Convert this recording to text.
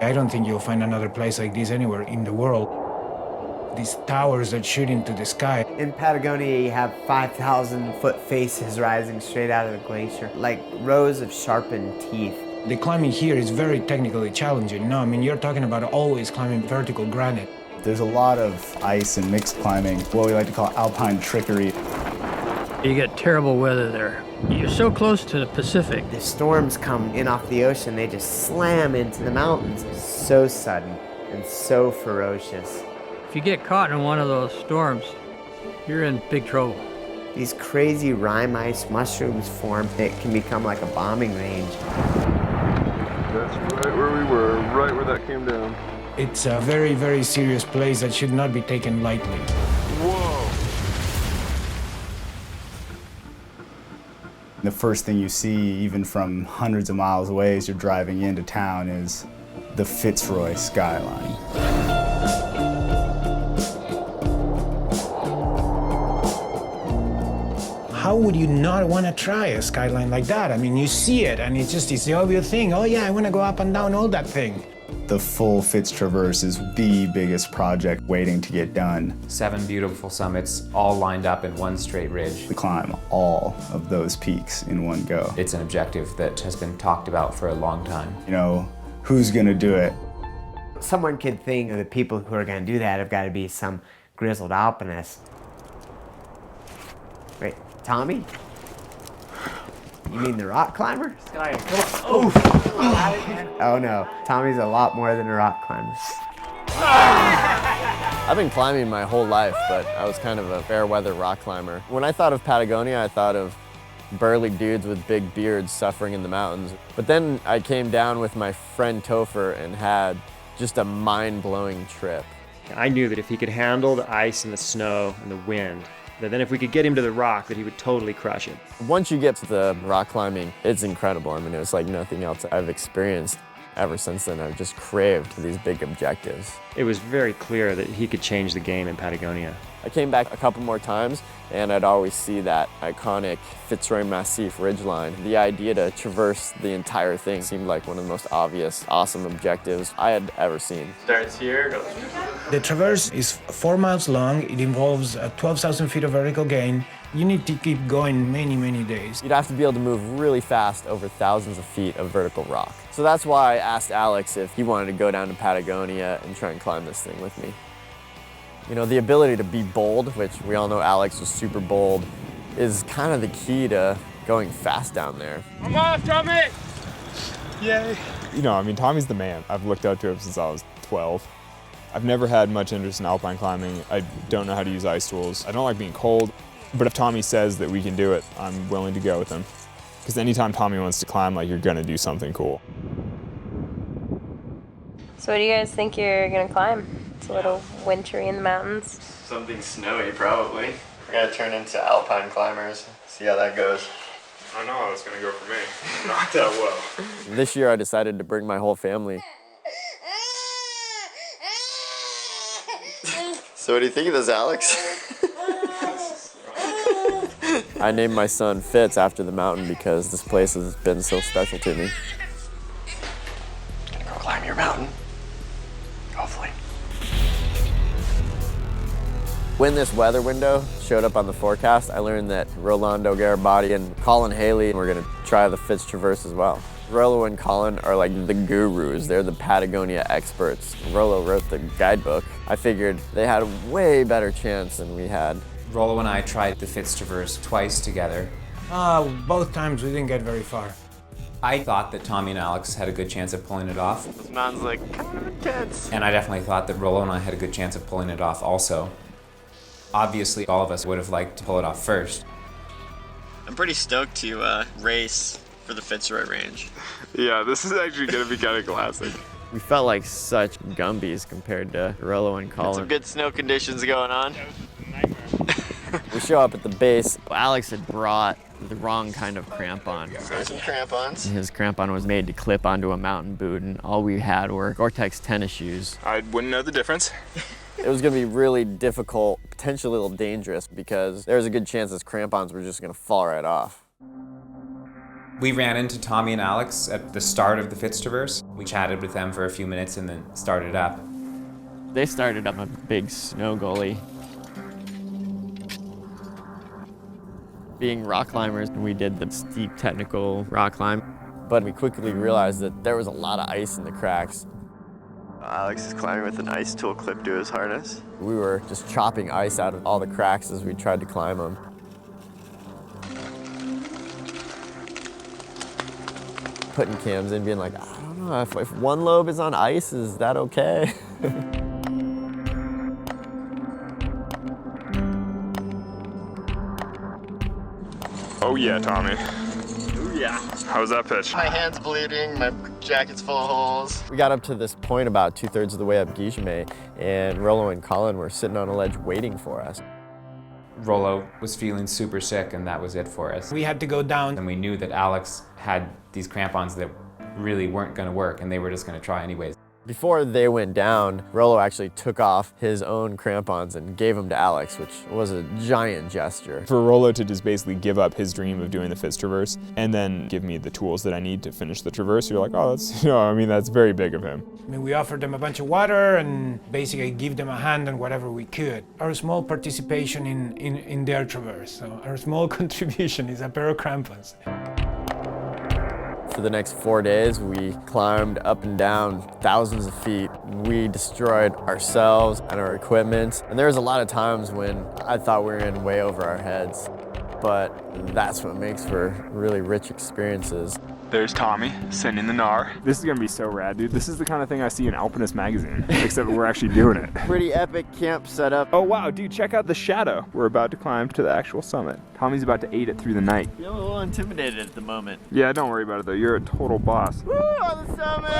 I don't think you'll find another place like this anywhere in the world. These towers that shoot into the sky. In Patagonia, you have 5,000-foot faces rising straight out of the glacier, like rows of sharpened teeth. The climbing here is very technically challenging. No, I mean, you're talking about always climbing vertical granite. There's a lot of ice and mixed climbing, what we like to call alpine trickery. You get terrible weather there. You're so close to the Pacific. The storms come in off the ocean, they just slam into the mountains. So sudden and so ferocious. If you get caught in one of those storms, you're in big trouble. These crazy rime ice mushrooms form. It can become like a bombing range. That's right where we were, right where that came down. It's a very, very serious place that should not be taken lightly. Whoa! The first thing you see, even from hundreds of miles away as you're driving into town, is the Fitz Roy skyline. How would you not want to try a skyline like that? I mean, you see it, and it's the obvious thing. Oh yeah, I want to go up and down all that thing. The full Fitz Traverse is the biggest project waiting to get done. 7 beautiful summits, all lined up in one straight ridge. We climb all of those peaks in one go. It's an objective that has been talked about for a long time. You know, who's gonna do it? Someone could think the people who are going to do that have got to be some grizzled alpinist. Wait, Tommy? You mean the rock climber? Oh no, Tommy's a lot more than a rock climber. I've been climbing my whole life, but I was kind of a fair weather rock climber. When I thought of Patagonia, I thought of burly dudes with big beards suffering in the mountains. But then I came down with my friend Topher and had just a mind-blowing trip. I knew that if he could handle the ice and the snow and the wind, that then if we could get him to the rock, that he would totally crush it. Once you get to the rock climbing, it's incredible. I mean, it was like nothing else I've experienced. Ever since then, I've just craved these big objectives. It was very clear that he could change the game in Patagonia. I came back a couple more times, and I'd always see that iconic Fitz Roy Massif ridgeline. The idea to traverse the entire thing seemed like one of the most obvious, awesome objectives I had ever seen. Starts here, goes. The traverse is 4 miles long. It involves 12,000 feet of vertical gain. You need to keep going many, many days. You'd have to be able to move really fast over thousands of feet of vertical rock. So that's why I asked Alex if he wanted to go down to Patagonia and try and climb this thing with me. You know, the ability to be bold, which we all know Alex was super bold, is kind of the key to going fast down there. I'm off, Tommy! Yay! You know, I mean, Tommy's the man. I've looked up to him since I was 12. I've never had much interest in alpine climbing. I don't know how to use ice tools. I don't like being cold, but if Tommy says that we can do it, I'm willing to go with him. Because anytime Tommy wants to climb, like, you're gonna do something cool. So what do you guys think you're gonna climb? It's a little wintry in the mountains. Something snowy, probably. We're gonna turn into alpine climbers, see how that goes. I know how it's gonna go for me. Not that well. This year I decided to bring my whole family. So what do you think of this, Alex? I named my son Fitz after the mountain because this place has been so special to me. Go climb your mountain. Hopefully. When this weather window showed up on the forecast, I learned that Rolando Garibaldi and Colin Haley were gonna try the Fitz Traverse as well. Rollo and Colin are like the gurus. They're the Patagonia experts. Rollo wrote the guidebook. I figured they had a way better chance than we had. Rollo and I tried the Fitz Traverse twice together. Both times we didn't get very far. I thought that Tommy and Alex had a good chance of pulling it off. This mountain's like kind of intense. And I definitely thought that Rollo and I had a good chance of pulling it off also. Obviously, all of us would have liked to pull it off first. I'm pretty stoked to race for the Fitz Roy range. Yeah, this is actually gonna be kind of classic. We felt like such Gumbies compared to Rollo and Colin. Some good snow conditions going on. We show up at the base. Alex had brought the wrong kind of crampon. Some crampons. His crampon was made to clip onto a mountain boot, and all we had were Gore-Tex tennis shoes. I wouldn't know the difference. It was gonna be really difficult, potentially a little dangerous, because there was a good chance his crampons were just gonna fall right off. We ran into Tommy and Alex at the start of the Fitz Traverse. We chatted with them for a few minutes and then started up. They started up a big snow gully. Being rock climbers, we did the steep technical rock climb, but we quickly realized that there was a lot of ice in the cracks. Alex is climbing with an ice tool clipped to his harness. We were just chopping ice out of all the cracks as we tried to climb them. Putting cams in, being like, I don't know, if one lobe is on ice, is that okay? Oh yeah, Tommy. Ooh, yeah. How was that pitch? My hand's bleeding, my jacket's full of holes. We got up to this point about 2/3 of the way up Guichemet, and Rollo and Colin were sitting on a ledge waiting for us. Rollo was feeling super sick, and that was it for us. We had to go down. And we knew that Alex had these crampons that really weren't going to work, and they were just going to try anyways. Before they went down, Rollo actually took off his own crampons and gave them to Alex, which was a giant gesture. For Rollo to just basically give up his dream of doing the Fitz Traverse and then give me the tools that I need to finish the traverse, you're like, oh, that's, that's very big of him. I mean, we offered them a bunch of water and basically give them a hand on whatever we could. Our small participation in their traverse, so our small contribution is a pair of crampons. For the next 4 days, we climbed up and down thousands of feet. We destroyed ourselves and our equipment. And there was a lot of times when I thought we were in way over our heads. But that's what makes for really rich experiences. There's Tommy, sitting in the gnar. This is gonna be so rad, dude. This is the kind of thing I see in Alpinist magazine, except we're actually doing it. Pretty epic camp setup. Oh wow, dude, check out the shadow. We're about to climb to the actual summit. Tommy's about to aid it through the night. I feel a little intimidated at the moment. Yeah, don't worry about it though. You're a total boss. Woo, on the summit!